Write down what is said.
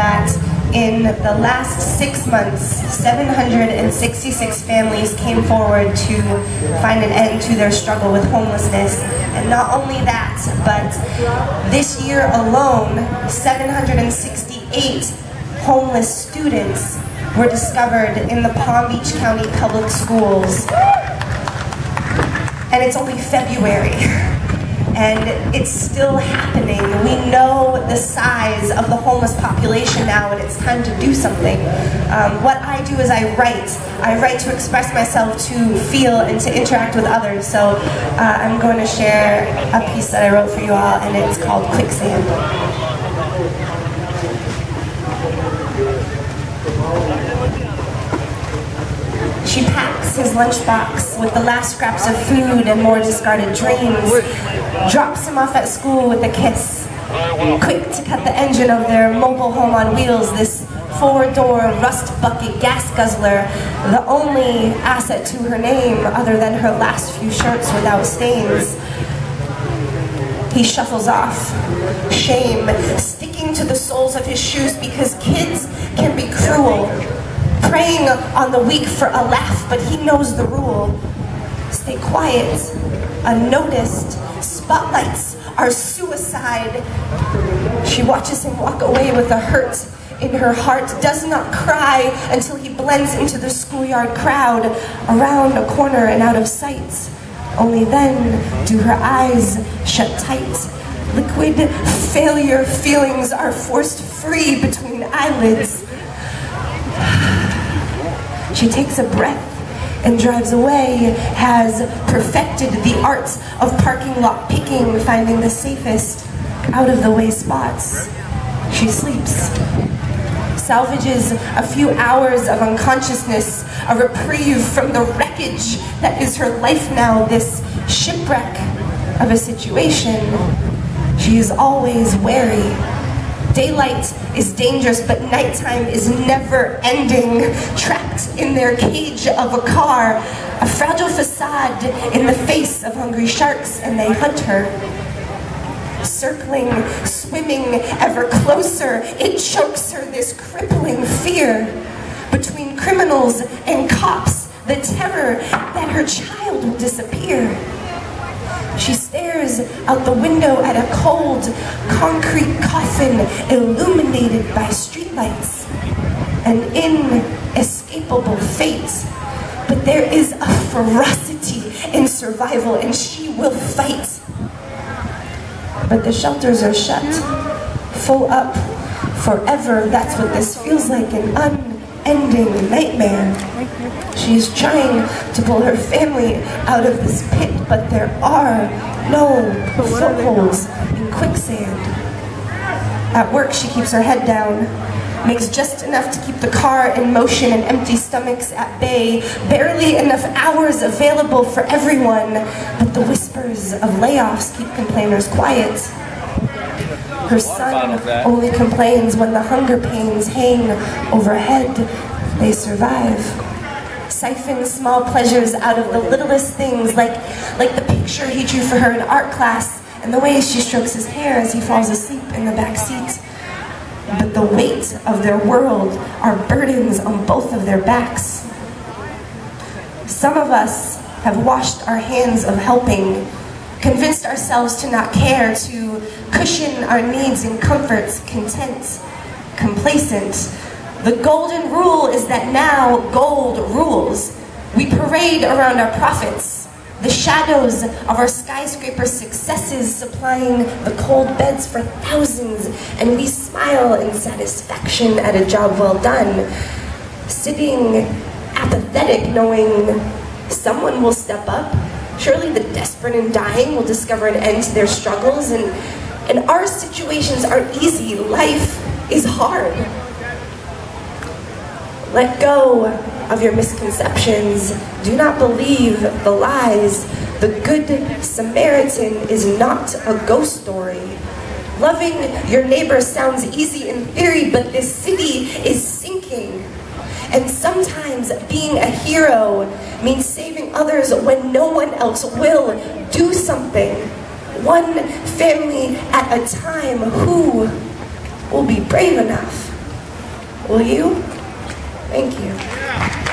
that in the last 6 months, 766 families came forward to find an end to their struggle with homelessness. And not only that, but this year alone, 768 homeless students were discovered in the Palm Beach County Public Schools. And it's only February, and it's still happening. We know the size of the homeless population now, and it's time to do something. What I do is I write to express myself, to feel, and to interact with others. So I'm going to share a piece that I wrote for you all, and it's called Quicksand. She packs his lunchbox with the last scraps of food and more discarded dreams, drops him off at school with a kiss, quick to cut the engine of their mobile home on wheels, this four-door rust bucket gas guzzler, the only asset to her name other than her last few shirts without stains. He shuffles off, shame sticking to the soles of his shoes because kids can be cruel, preying on the weak for a laugh, but he knows the rule. Stay quiet, unnoticed, spotlights are suicide. She watches him walk away with a hurt in her heart, does not cry until he blends into the schoolyard crowd, around a corner and out of sight. Only then do her eyes shut tight. Liquid failure feelings are forced free between eyelids. She takes a breath and drives away, has perfected the art of parking lot picking, finding the safest, out-of-the-way spots. She sleeps, salvages a few hours of unconsciousness, a reprieve from the wreckage that is her life now, this shipwreck of a situation. She is always wary. Daylight is dangerous, but nighttime is never ending. Trapped in their cage of a car, a fragile facade in the face of hungry sharks, and they hunt her. Circling, swimming ever closer, it chokes her, this crippling fear. Between criminals and cops, the terror that her child will disappear. She stares out the window at a cold, concrete coffin illuminated by streetlights. An inescapable fate. But there is a ferocity in survival, and she will fight. But the shelters are shut, full up, forever. That's what this feels like, an unending nightmare. She's trying to pull her family out of this pit, but there are no footholds in quicksand. At work, she keeps her head down, makes just enough to keep the car in motion and empty stomachs at bay, barely enough hours available for everyone, but the whispers of layoffs keep complainers quiet. Her son only complains when the hunger pains hang overhead. They survive. Siphon small pleasures out of the littlest things, like the picture he drew for her in art class, and the way she strokes his hair as he falls asleep in the back seat. But the weight of their world are burdens on both of their backs. Some of us have washed our hands of helping, convinced ourselves to not care, to cushion our needs and comforts, content, complacent. The golden rule is that now gold rules. We parade around our profits, the shadows of our skyscraper successes supplying the cold beds for thousands, and we smile in satisfaction at a job well done, sitting apathetic knowing someone will step up. Surely the desperate and dying will discover an end to their struggles, and our situations aren't easy. Life is hard. Let go of your misconceptions. Do not believe the lies. The Good Samaritan is not a ghost story. Loving your neighbor sounds easy in theory, but this city is sinking. And sometimes being a hero means saving others when no one else will. Do something. One family at a time. Who will be brave enough Will you? Thank you.